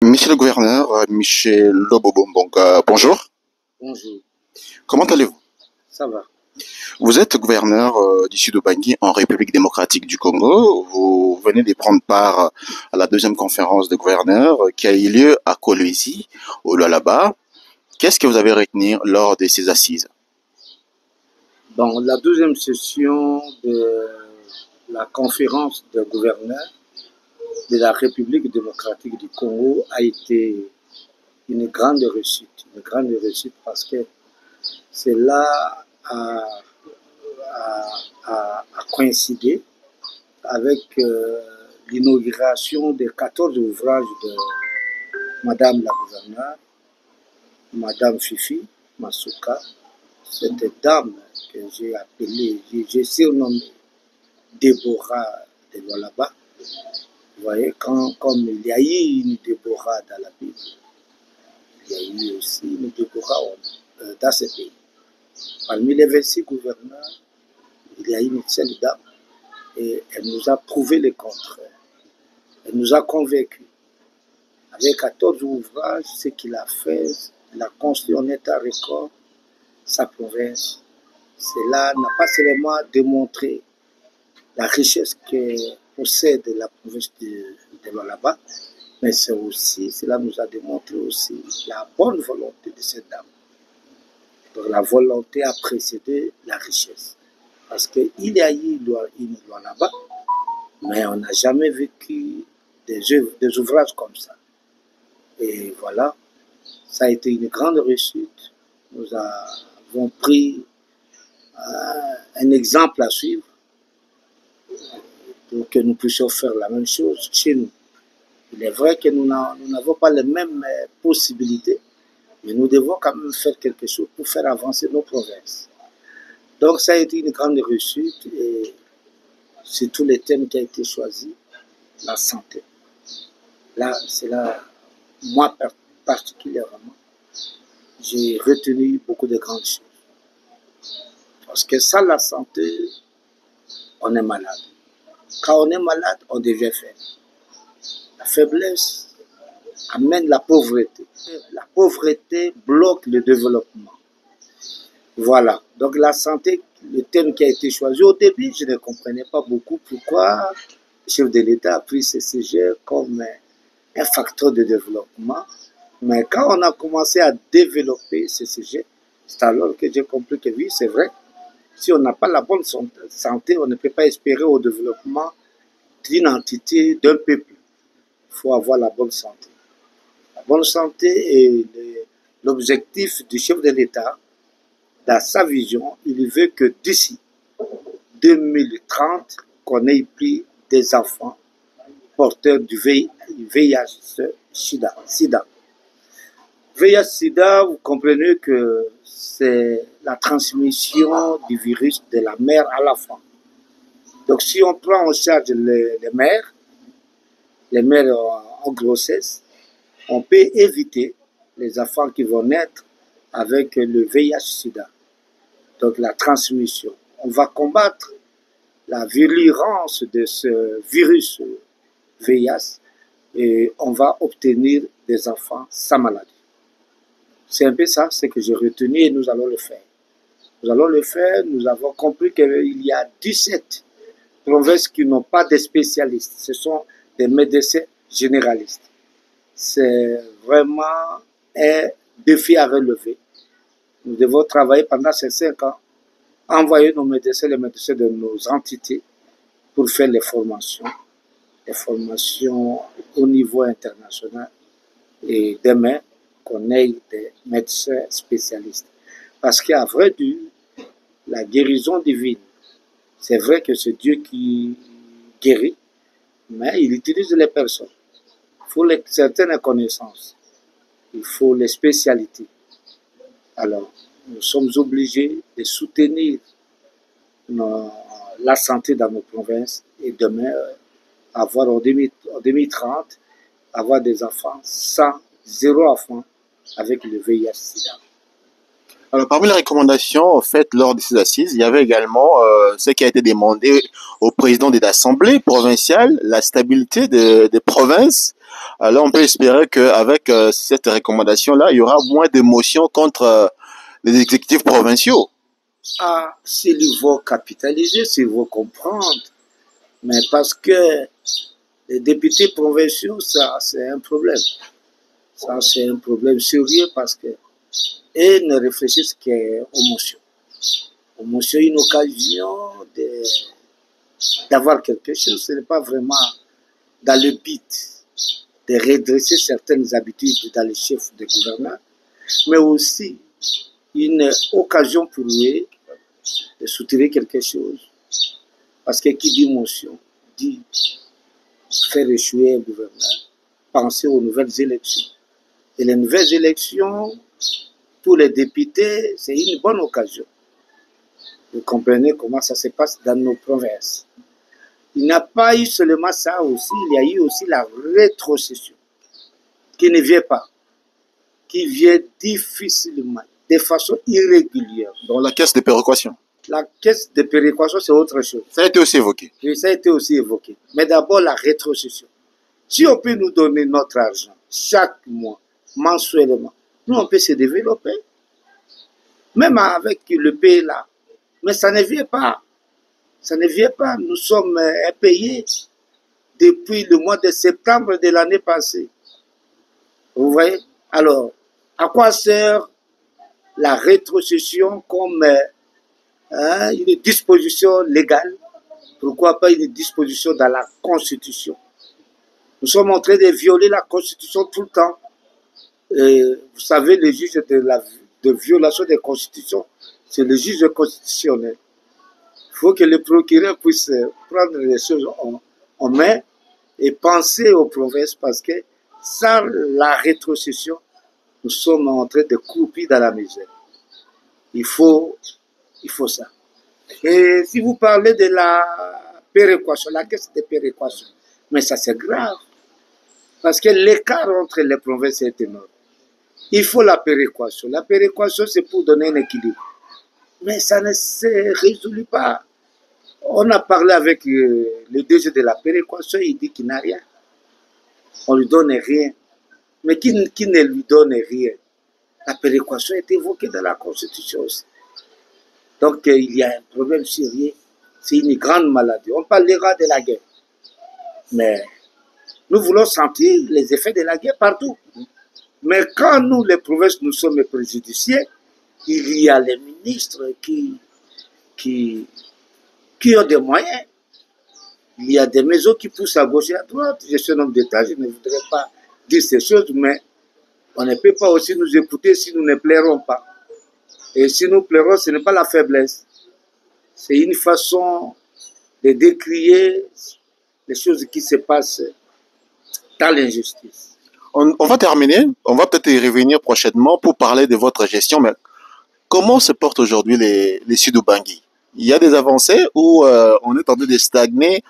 Monsieur le gouverneur, Michel Lobobom, bonjour. Bonjour, Comment allez-vous? ça va. Vous êtes gouverneur du Sud-Obangi en République démocratique du Congo. Vous venez de prendre part à la deuxième conférence de gouverneurs qui a eu lieu à Kolwezi, au Lualaba. Qu'est-ce que vous avez retenu lors de ces assises? Bon, la deuxième session de la conférence de gouverneurs de la République démocratique du Congo a été une grande réussite parce que cela a coïncidé avec l'inauguration des 14 ouvrages de Madame la gouverneure, Madame Fifi Masuka, cette dame que j'ai appelée, j'ai surnommé Déborah de Lualaba. Vous voyez, comme il y a eu une Déborah dans la Bible, il y a eu aussi une Déborah dans ce pays. Parmi les 26 gouverneurs, il y a une seule dame et elle nous a prouvé le contraire. Elle nous a convaincus. Avec 14 ouvrages, ce qu'il a fait, il a construit en état record sa province. Cela n'a pas seulement démontré la richesse que possède la province de Lualaba, mais cela nous a démontré aussi la bonne volonté de cette dame. Donc la volonté a précédé la richesse. Parce qu'il y a eu une Lualaba, mais on n'a jamais vécu des ouvrages comme ça. Et voilà, ça a été une grande réussite. Nous avons pris un exemple à suivre pour que nous puissions faire la même chose chez nous. Il est vrai que nous n'avons pas les mêmes possibilités, mais nous devons quand même faire quelque chose pour faire avancer nos provinces. Donc ça a été une grande réussite et c'est tout le thème qui a été choisi, la santé. Là, c'est là, moi particulièrement, j'ai retenu beaucoup de grandes choses. Parce que sans la santé, on est malade. Quand on est malade, on devient faible. La faiblesse amène la pauvreté. La pauvreté bloque le développement. Voilà. Donc la santé, le thème qui a été choisi, au début, je ne comprenais pas beaucoup pourquoi le chef de l'État a pris ce sujet comme un facteur de développement. Mais quand on a commencé à développer ce sujet, c'est alors que j'ai compris que oui, c'est vrai. Si on n'a pas la bonne santé, on ne peut pas espérer au développement d'une entité, d'un peuple. Il faut avoir la bonne santé. La bonne santé est l'objectif du chef de l'État. Dans sa vision, il veut que d'ici 2030, qu'on ait pris des enfants porteurs du VIH-Sida. VIH-Sida, vous comprenez que c'est la transmission du virus de la mère à l'enfant. Donc si on prend en charge les mères en grossesse, on peut éviter les enfants qui vont naître avec le VIH-Sida. Donc la transmission. On va combattre la virulence de ce virus VIH et on va obtenir des enfants sans maladie. C'est un peu ça, ce que j'ai retenu et nous allons le faire. Nous allons le faire, nous avons compris qu'il y a 17 provinces qui n'ont pas de spécialistes. Ce sont des médecins généralistes. C'est vraiment un défi à relever. Nous devons travailler pendant ces 5 ans, envoyer nos médecins, les médecins de nos entités pour faire les formations au niveau international et demain qu'on ait des médecins spécialistes. Parce qu'à vrai dire, la guérison divine, c'est vrai que c'est Dieu qui guérit, mais il utilise les personnes. Il faut certaines connaissances, il faut les spécialités. Alors, nous sommes obligés de soutenir la santé dans nos provinces et demain, avoir en 2030, avoir des enfants zéro enfant avec le VIH-Sida. Alors, parmi les recommandations faites lors de ces assises, il y avait également ce qui a été demandé au président de l'Assemblée provinciale, la stabilité des provinces Alors on peut espérer qu'avec cette recommandation-là, il y aura moins d'émotions contre les exécutifs provinciaux. Ah, s'ils vont capitaliser, s'ils vont comprendre, mais parce que les députés provinciaux, ça c'est un problème. Ça c'est un problème sérieux parce que ils ne réfléchissent qu'aux motions. Aux motions, une occasion d'avoir quelque chose, ce n'est pas vraiment dans le but de redresser certaines habitudes dans les chefs de gouvernement, mais aussi une occasion pour eux de soutenir quelque chose. Parce que qui dit motion dit faire échouer un gouvernement, penser aux nouvelles élections. Et les nouvelles élections, pour les députés, c'est une bonne occasion. Vous comprenez comment ça se passe dans nos provinces. Il n'y a pas eu seulement ça aussi, il y a eu aussi la rétrocession, qui ne vient pas, qui vient difficilement, de façon irrégulière. Dans la caisse de péréquation. La caisse de péréquation, c'est autre chose. Ça a été aussi évoqué. Et ça a été aussi évoqué. Mais d'abord, la rétrocession. Si on peut nous donner notre argent chaque mois, mensuellement, nous, on peut se développer. Même avec le pays là. Mais ça ne vient pas. Ça ne vient pas. Nous sommes impayés depuis le mois de septembre de l'année passée. Vous voyez? Alors, à quoi sert la rétrocession comme une disposition légale? Pourquoi pas une disposition dans la Constitution? Nous sommes en train de violer la Constitution tout le temps. Vous savez, le juge de violation des constitutions, c'est le juge constitutionnel. Il faut que le procureur puisse prendre les choses en main et penser aux provinces parce que sans la rétrocession, nous sommes en train de croupir dans la misère. Il faut ça. Et si vous parlez de la péréquation, la caisse de péréquation, mais ça c'est grave. Parce que l'écart entre les provinces est énorme. Il faut la péréquation. La péréquation, c'est pour donner un équilibre. Mais ça ne se résout pas. On a parlé avec le DG de la péréquation, il dit qu'il n'a rien. On ne lui donne rien. Mais qui ne lui donne rien? La péréquation est évoquée dans la Constitution aussi. Donc il y a un problème sérieux. C'est une grande maladie. On parlera de la guerre. Mais nous voulons sentir les effets de la guerre partout. Mais quand nous, les provinces, nous sommes préjudiciés, il y a les ministres qui ont des moyens. Il y a des maisons qui poussent à gauche et à droite. Je suis un homme d'État, je ne voudrais pas dire ces choses, mais on ne peut pas aussi nous écouter si nous ne plairons pas. Et si nous plairons, ce n'est pas la faiblesse. C'est une façon de décrier les choses qui se passent dans l'injustice. On va terminer, on va peut-être y revenir prochainement pour parler de votre gestion, mais comment se portent aujourd'hui les Sud-Ubangui? Il y a des avancées ou on est en train de stagner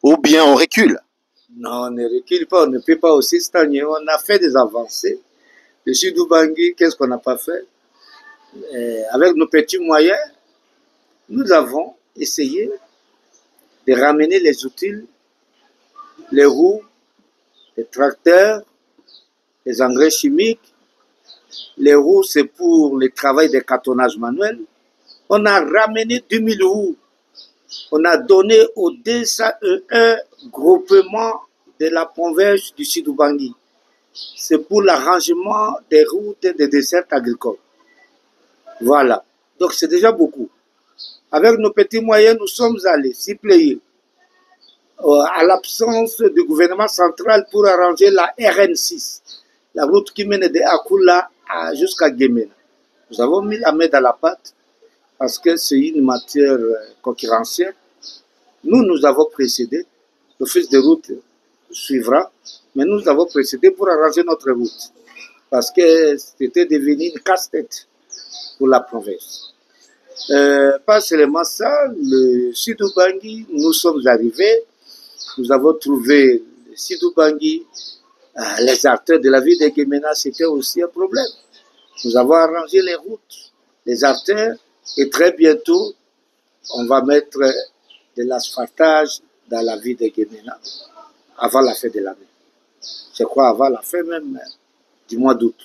ou bien on recule? Non, on ne recule pas, on ne peut pas aussi stagner. On a fait des avancées. Le Sud-Ubangui, qu'est-ce qu'on n'a pas fait? Avec nos petits moyens, nous avons essayé de ramener les outils, les roues, les tracteurs, les engrais chimiques. Les roues, c'est pour le travail de cartonnage manuel. On a ramené 2000 roues. On a donné au DSAE1 groupement de la province du Sud-Ubangui. C'est pour l'arrangement des routes et des dessertes agricoles. Voilà. Donc c'est déjà beaucoup. Avec nos petits moyens, nous sommes allés suppléer à l'absence du gouvernement central pour arranger la RN6, la route qui mène de Akula jusqu'à Guémena. Nous avons mis la main dans la pâte parce que c'est une matière concurrentielle. Nous avons précédé. L'office de route suivra, mais nous avons précédé pour arranger notre route parce que c'était devenu une casse-tête pour la province. Pas seulement ça, le Sud-Ubangui, nous sommes arrivés, nous avons trouvé le Sud-Ubangui, les artères de la ville de Guémena, c'était aussi un problème. Nous avons arrangé les routes, les artères, et très bientôt, on va mettre de l'asphaltage dans la ville de Guémena avant la fin de l'année. je crois avant la fin même du mois d'août.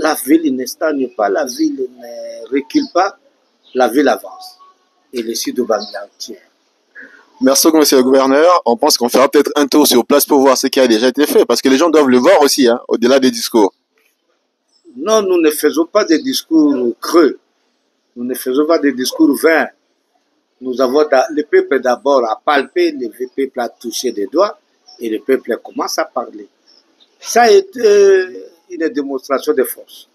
La ville ne stagne pas, la ville ne recule pas, la ville avance. Et le sud de Bangla tient. Merci beaucoup, monsieur le gouverneur. On pense qu'on fera peut-être un tour sur place pour voir ce qui a déjà été fait, parce que les gens doivent le voir aussi, hein, au-delà des discours. Non, nous ne faisons pas des discours creux. Nous ne faisons pas des discours vains. Nous avons le peuple d'abord à palper, le peuple a touché des doigts et le peuple commence à parler. Ça a été une démonstration de force.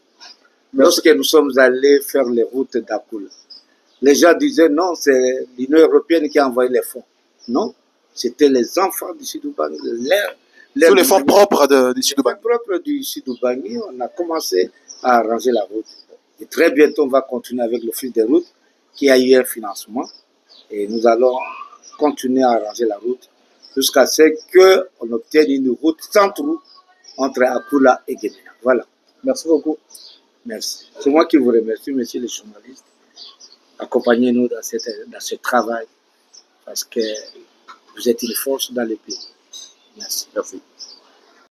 Lorsque nous sommes allés faire les routes d'Akoula, les gens disaient non, c'est l'Union européenne qui a envoyé les fonds. Non, c'était les enfants du Sud-Oubangi. Sous les fonds propres du Sud-Oubangi. Les fonds propres du Sud-Oubangi, on a commencé à arranger la route. Et très bientôt, on va continuer avec le fil de route qui a eu un financement. Et nous allons continuer à arranger la route jusqu'à ce qu'on obtienne une route sans trou entre Akoula et Guinée. Voilà. Merci beaucoup. Merci. C'est moi qui vous remercie, messieurs les journalistes. Accompagnez-nous dans ce travail parce que vous êtes une force dans le pays. Merci. Merci.